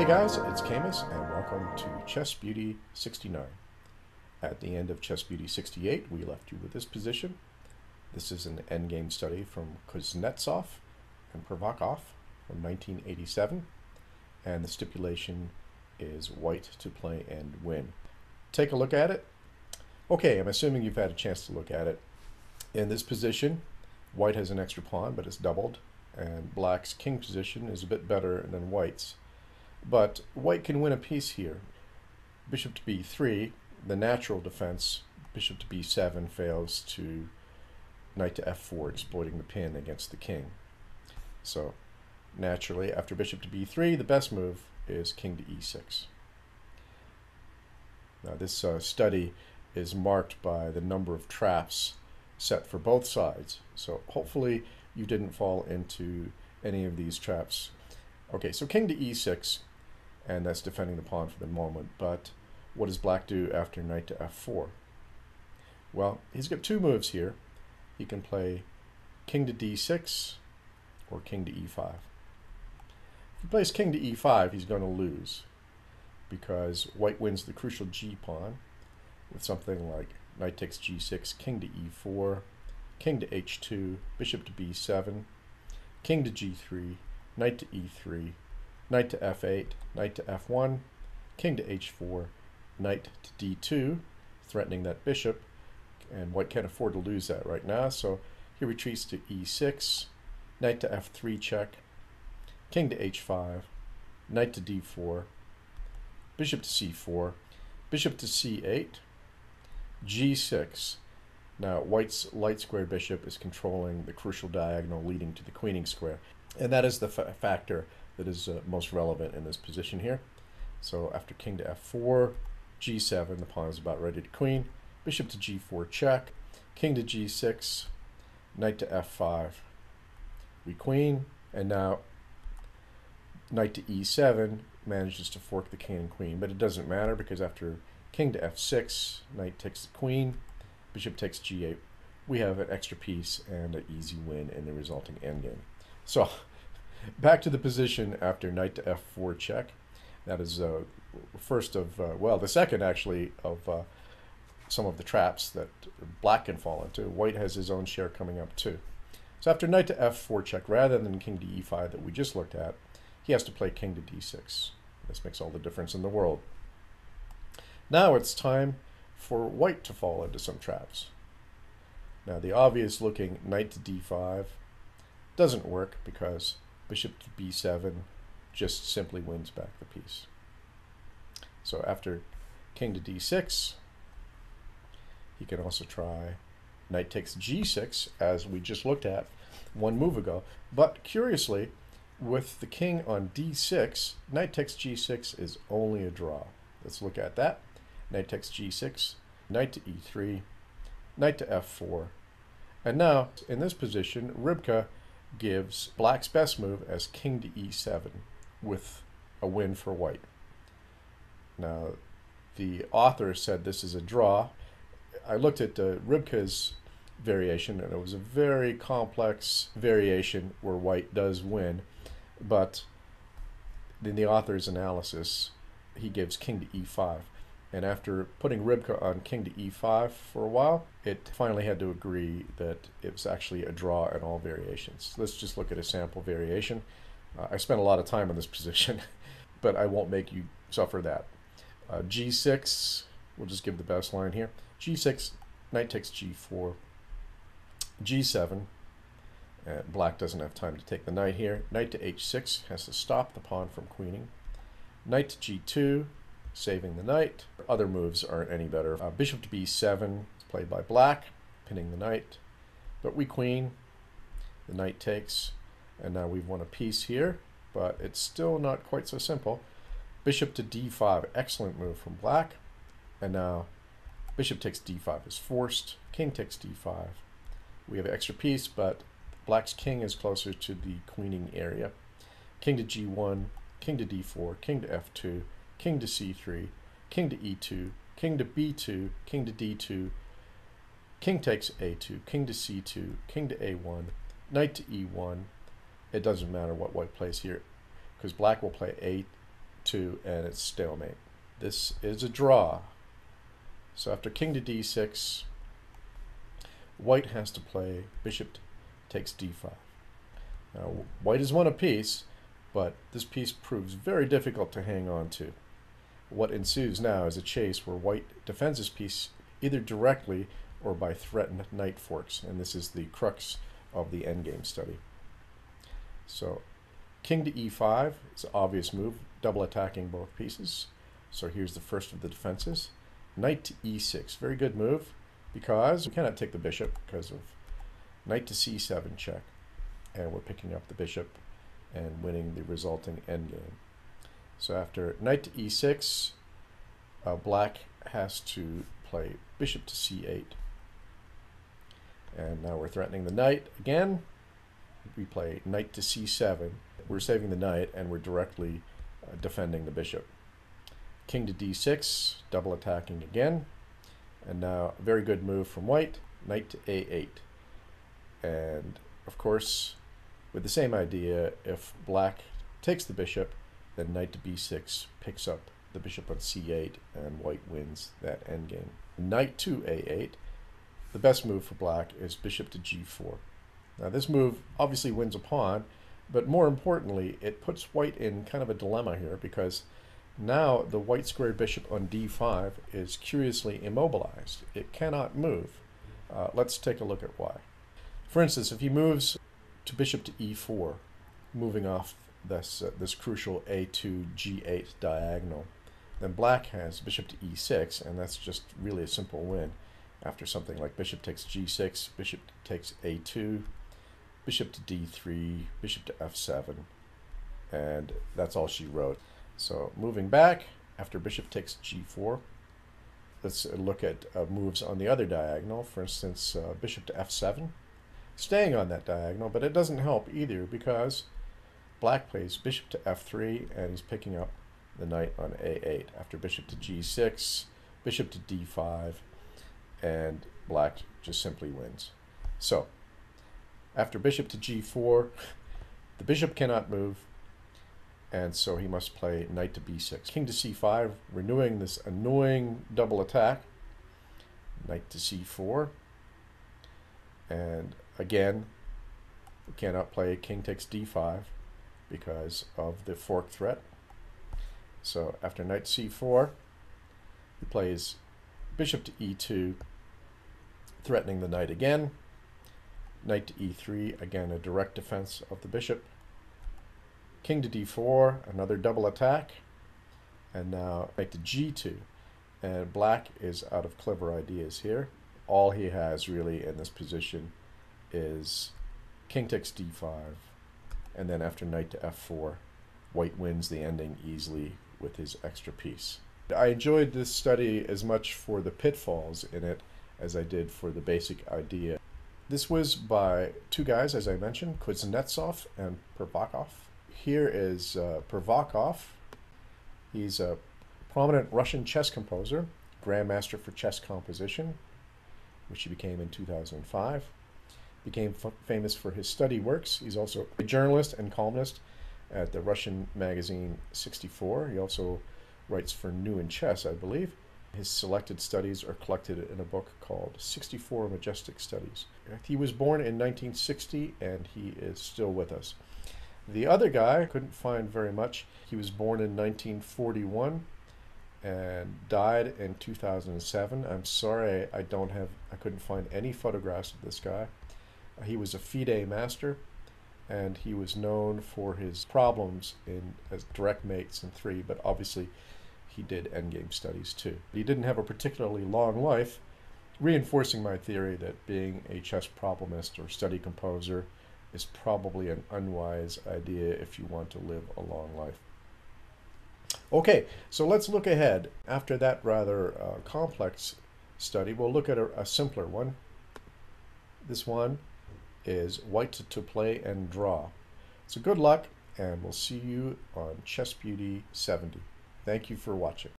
Hey guys, it's Camus and welcome to Chess Beauty 69. At the end of Chess Beauty 68, we left you with this position. This is an endgame study from Kuznetsov and Provodkov from 1987, and the stipulation is white to play and win. Take a look at it. Okay, I'm assuming you've had a chance to look at it. In this position, white has an extra pawn, but it's doubled, and black's king position is a bit better than white's. But white can win a piece here. Bishop to b3, the natural defense, bishop to b7 fails to knight to f4, exploiting the pin against the king. So naturally, after bishop to b3, the best move is king to e6. Now this study is marked by the number of traps set for both sides. So hopefully you didn't fall into any of these traps. Okay, so king to e6, and that's defending the pawn for the moment. But what does black do after knight to f4? Well, he's got two moves here. He can play king to d6 or king to e5. If he plays king to e5, he's going to lose because white wins the crucial g pawn with something like knight takes g6, king to e4, king to h2, bishop to b7, king to g3, knight to e3, knight to f8, knight to f1, king to h4, knight to d2, threatening that bishop, and white can't afford to lose that right now, so he retreats to e6, knight to f3 check, king to h5, knight to d4, bishop to c4, bishop to c8, g6. Now white's light square bishop is controlling the crucial diagonal leading to the queening square, and that is the factor that is most relevant in this position here. So after king to f4, g7, the pawn is about ready to queen, bishop to g4 check, king to g6, knight to f5, we queen, and now knight to e7 manages to fork the king and queen, but it doesn't matter because after king to f6, knight takes the queen, bishop takes g8, we have an extra piece and an easy win in the resulting endgame. So back to the position after knight to f4 check. That is the second actually of some of the traps that black can fall into. White has his own share coming up too. So after knight to f4 check, rather than king to e5 that we just looked at, he has to play king to d6. This makes all the difference in the world. Now it's time for white to fall into some traps. Now the obvious looking knight to d5 doesn't work because bishop to b7 just simply wins back the piece. So after king to d6, he can also try knight takes g6, as we just looked at one move ago. But curiously, with the king on d6, knight takes g6 is only a draw. Let's look at that. Knight takes g6, knight to e3, knight to f4. And now, in this position, Rybka gives black's best move as king to e7 with a win for white. Now, the author said this is a draw. I looked at Rybka's variation, and it was a very complex variation where white does win, but in the author's analysis, he gives king to e5. And after putting Rybka on king to e5 for a while, it finally had to agree that it was actually a draw in all variations. Let's just look at a sample variation. I spent a lot of time on this position, but I won't make you suffer that. g6, we'll just give the best line here. g6, knight takes g4, g7, black doesn't have time to take the knight here. Knight to h6 has to stop the pawn from queening. Knight to g2, saving the knight. Other moves aren't any better. Bishop to b7 is played by black, pinning the knight, but we queen, the knight takes, and now we've won a piece here, but it's still not quite so simple. Bishop to d5, excellent move from black, and now bishop takes d5 is forced, king takes d5. We have an extra piece, but black's king is closer to the queening area. King to g1, king to d4, king to f2, king to c3, king to e2, king to b2, king to d2, king takes a2, king to c2, king to a1, knight to e1. It doesn't matter what white plays here because black will play 2, and it's stalemate. This is a draw. So after king to d6, white has to play bishop takes d5. Now, white has won a piece, but this piece proves very difficult to hang on to. What ensues now is a chase where white defends his piece either directly or by threatened knight forks, and this is the crux of the endgame study. So king to e5 is an obvious move, double attacking both pieces. So here's the first of the defenses. Knight to e6, very good move, because we cannot take the bishop because of knight to c7 check, and we're picking up the bishop and winning the resulting endgame. So after knight to e6, black has to play bishop to c8. And now we're threatening the knight again. We play knight to c7. We're saving the knight, and we're directly defending the bishop. King to d6, double attacking again. And now a very good move from white, knight to a8. And of course, with the same idea, if black takes the bishop, then knight to b6 picks up the bishop on c8, and white wins that endgame. Knight to a8. The best move for black is bishop to g4. Now this move obviously wins a pawn, but more importantly, it puts white in kind of a dilemma here, because now the white square bishop on d5 is curiously immobilized. It cannot move. Let's take a look at why. For instance, if he moves to bishop to e4, moving off this crucial a2 g8 diagonal, then black has bishop to e6, and that's just really a simple win. After something like bishop takes g6, bishop takes a2, bishop to d3, bishop to f7, and that's all she wrote. So moving back, after bishop takes g4, let's look at moves on the other diagonal. For instance, bishop to f7, staying on that diagonal, but it doesn't help either, because black plays bishop to f3, and he's picking up the knight on a8. After bishop to g6, bishop to d5, and black just simply wins. So after bishop to g4, the bishop cannot move, and so he must play knight to b6. King to c5, renewing this annoying double attack. Knight to c4, and again we cannot play king takes d5 because of the fork threat. So after knight c4, he plays bishop to e2, threatening the knight again. Knight to e3, again a direct defense of the bishop. King to d4, another double attack. And now knight to g2. And black is out of clever ideas here. All he has really in this position is king takes d5. And then after knight to f4, white wins the ending easily with his extra piece. I enjoyed this study as much for the pitfalls in it as I did for the basic idea. This was by two guys, as I mentioned, Kuznetsov and Pervakov. Here is Pervakov. He's a prominent Russian chess composer, grandmaster for chess composition, which he became in 2005. Became famous for his study works. He's also a journalist and columnist at the Russian magazine 64. He also writes for New in Chess, I believe. His selected studies are collected in a book called 64 Majestic Studies. He was born in 1960, and he is still with us. The other guy, couldn't find very much. He was born in 1941 and died in 2007. I'm sorry I couldn't find any photographs of this guy. He was a FIDE master, and he was known for his problems as direct mates in 3, but obviously he did endgame studies too. He didn't have a particularly long life, reinforcing my theory that being a chess problemist or study composer is probably an unwise idea if you want to live a long life. Okay, so let's look ahead. After that rather complex study, we'll look at a simpler one. This one is white to play and draw. So good luck, and we'll see you on Chess Beauty 70. Thank you for watching.